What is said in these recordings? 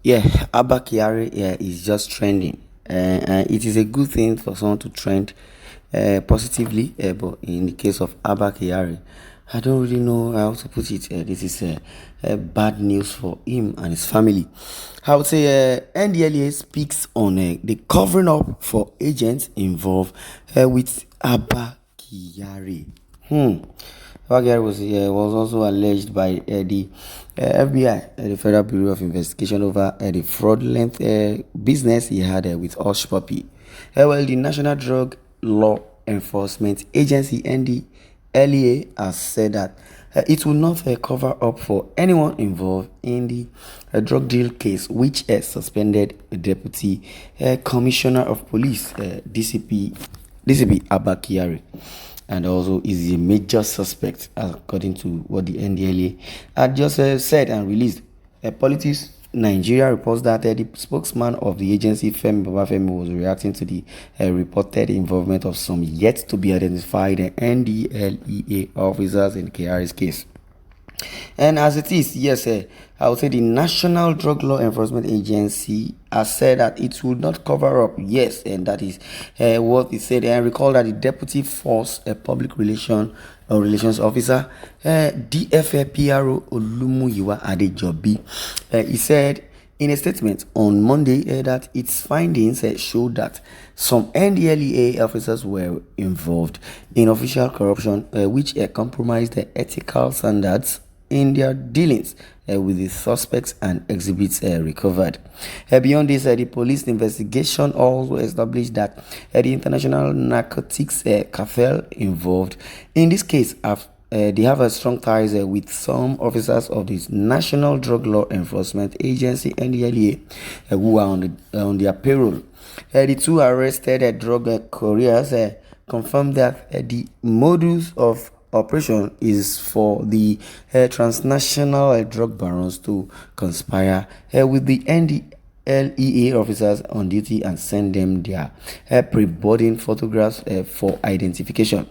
Yeah, Abba Kyari is just trending. It is a good thing for someone to trend positively, but in the case of Abba Kyari, I don't really know how to put it. This is bad news for him and his family. I would say NDLEA speaks on the covering up for agents involved with Abba Kyari. Abba was also alleged by the FBI, the Federal Bureau of Investigation, over the fraudulent business he had with Hush Puppy. The National Drug Law Enforcement Agency (NDLEA) has said that it will not cover up for anyone involved in the drug deal case, which suspended Deputy Commissioner of Police DCP Abba Kyari, and also is a major suspect, according to what the NDLEA had just said and released. Politics Nigeria reports that the spokesman of the agency, Femi Babafemi, was reacting to the reported involvement of some yet to be identified NDLEA officers in Kyari's case. And as it is, yes, I would say the National Drug Law Enforcement Agency has said that it would not cover up. Yes, and that is what it said. And recall that the Deputy Force Public Relations Officer, DFPRO Olumuyiwa Adejobi, he said in a statement on Monday that its findings showed that some NDLEA officers were involved in official corruption, which compromised the ethical standards in their dealings with the suspects and exhibits recovered. Beyond this, the police investigation also established that the international narcotics cartel involved in this case they have strong ties with some officers of the National Drug Law Enforcement Agency (NDLEA) who are on their payroll. The two arrested drug couriers confirmed that the modus of operation is for the transnational drug barons to conspire with the NDLEA officers on duty and send them their pre-boarding photographs for identification.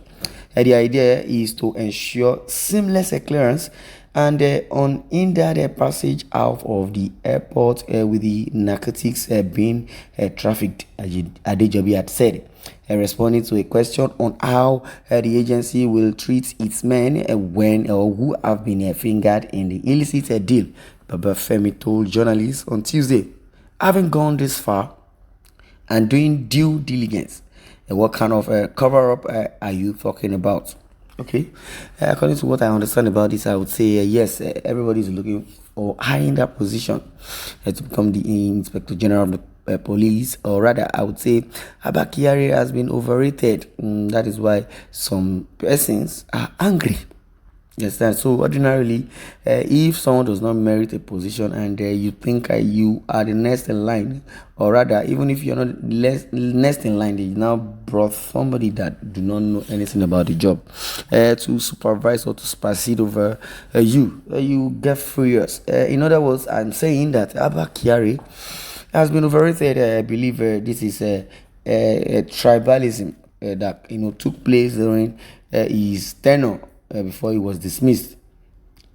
The idea is to ensure seamless clearance and unhindered passage out of the airport with the narcotics being trafficked, Adejobi had said. Responding to a question on how the agency will treat its men when or who have been fingered in the illicit deal, Babafemi told journalists on Tuesday, having gone this far and doing due diligence, what kind of cover-up are you talking about? Okay, according to what I understand about this, I would say yes, everybody is looking for high in that position to become the Inspector General of the police, or rather I would say Abba Kyari has been overrated. That is why some persons are angry. Yes, so ordinarily, if someone does not merit a position and you think you are the next in line, or rather, even if you're not next in line, they now brought somebody that do not know anything about the job to supervise or to supersede over you get furious. In other words, I'm saying that Abba Kyari has been overrated. I believe this is a tribalism that took place during his tenure before he was dismissed.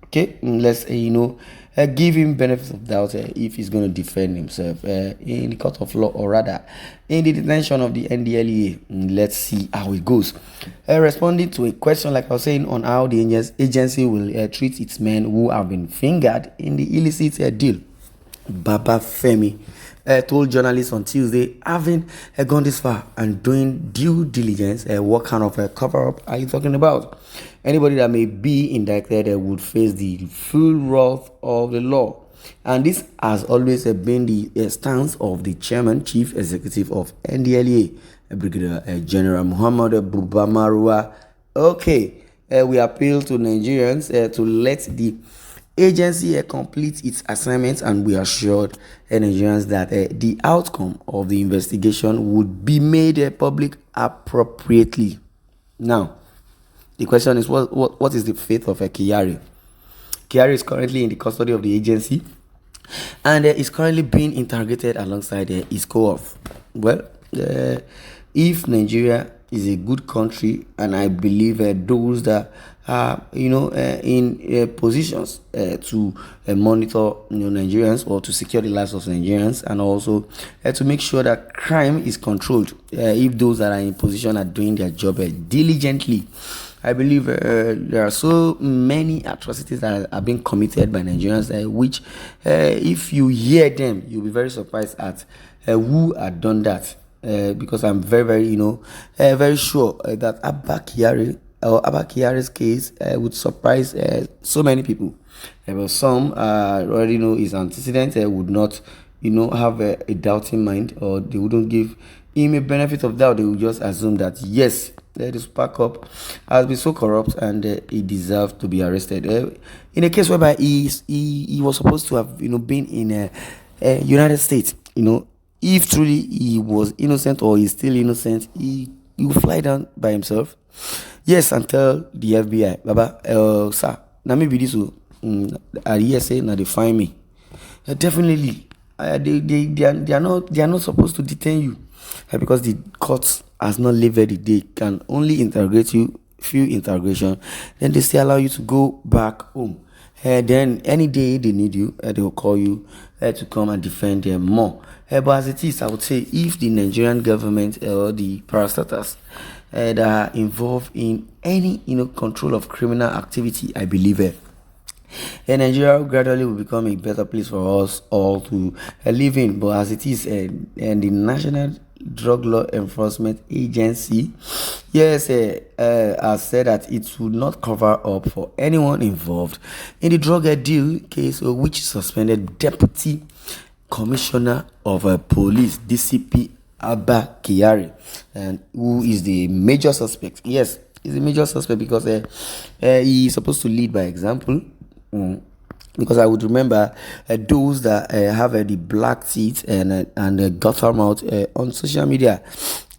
Okay, let's give him benefits of doubt if he's going to defend himself in the court of law, or rather in the detention of the NDLEA. Let's see how it goes. Responding to a question, like I was saying, on how the agency will treat its men who have been fingered in the illicit deal, Babafemi told journalists on Tuesday, having gone this far and doing due diligence, what kind of cover-up are you talking about? Anybody that may be indicted would face the full wrath of the law. And this has always been the stance of the chairman, chief executive of NDLEA, Brigadier General Muhammad Bubamarua. Okay, we appeal to Nigerians to let the agency complete its assignments, and we assured Nigerians that the outcome of the investigation would be made public appropriately. Now, the question is, what is the fate of Kyari? Kyari is currently in the custody of the agency and is currently being interrogated alongside his co-op. Well, if Nigeria is a good country, and I believe those that are in positions to monitor Nigerians, or to secure the lives of Nigerians, and also to make sure that crime is controlled. If those that are in position are doing their job diligently, I believe there are so many atrocities that are being committed by Nigerians, which, if you hear them, you'll be very surprised at who had done that. Because I'm very, very, very sure that Abba Kyari's case would surprise so many people. But some already know his antecedents, would not, have a doubting mind, or they wouldn't give him a benefit of doubt. They would just assume that yes, the super cop has been so corrupt, and he deserved to be arrested. In a case whereby he was supposed to have been in United States, if truly he was innocent, or he's still innocent, he will fly down by himself, yes, and tell the FBI, Baba, sir, now maybe this will say now they find me. Definitely, they are not supposed to detain you, because the courts has not levied they can only interrogate you, few interrogation, then they still allow you to go back home. Then any day they need you, they will call you to come and defend them more. But as it is, I would say, if the Nigerian government or the parastatals that are involved in any control of criminal activity, I believe Nigeria gradually will become a better place for us all to live in. But as it is, and the National Drug Law Enforcement Agency, yes, has said that it would not cover up for anyone involved in the drug deal case, which suspended Deputy Commissioner of Police (DCP) Abba Kyari, and who is the major suspect. Yes, he's a major suspect because he is supposed to lead by example. Because I would remember those that have the black teeth and gutter mouth on social media,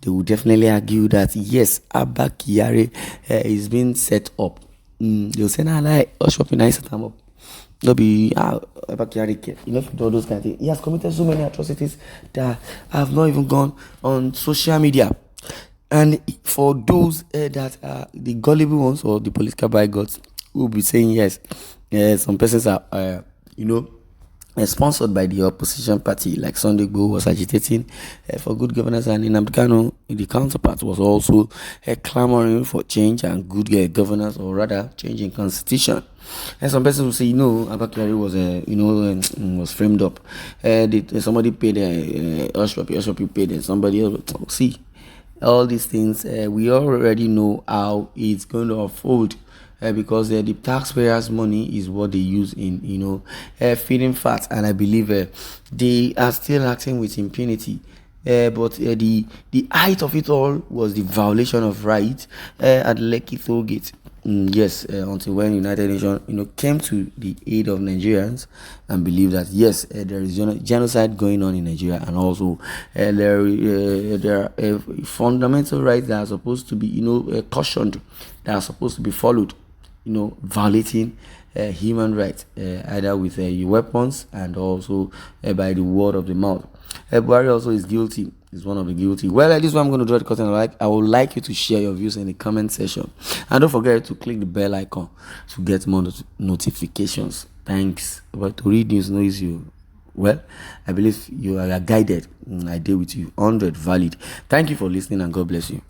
they would definitely argue that yes, Abba Kyari is being set up. They'll say, "Nah, like, shopping, I set him up." They'll be Abba Kyari, all those kind of things. He has committed so many atrocities that have not even gone on social media. And for those that are the gullible ones, or the political bigots, who will be saying yes, some persons are sponsored by the opposition party, like Sunday Igboho was agitating for good governance, and in Kanu, the counterpart was also clamoring for change and good governance, or rather change in constitution. And some persons will say, Abba Kyari was framed up. Somebody paid Oshwapi paid, and somebody else. See, all these things, we already know how it's going to unfold. Because the taxpayers' money is what they use in feeding fat, and I believe they are still acting with impunity. But the height of it all was the violation of rights at Lekki Tollgate. Yes, until when United Nations came to the aid of Nigerians and believed that yes, there is genocide going on in Nigeria, and also there are fundamental rights that are supposed to be cautioned, that are supposed to be followed. Violating human rights, either with weapons and also by the word of the mouth. Buhari also is guilty. Is one of the guilty. Well, this is what I'm going to draw the curtain. I would like you to share your views in the comment section, and don't forget to click the bell icon to get more notifications. Thanks. But to read news knows you. Well, I believe you are guided. I deal with you 100 valid. Thank you for listening, and God bless you.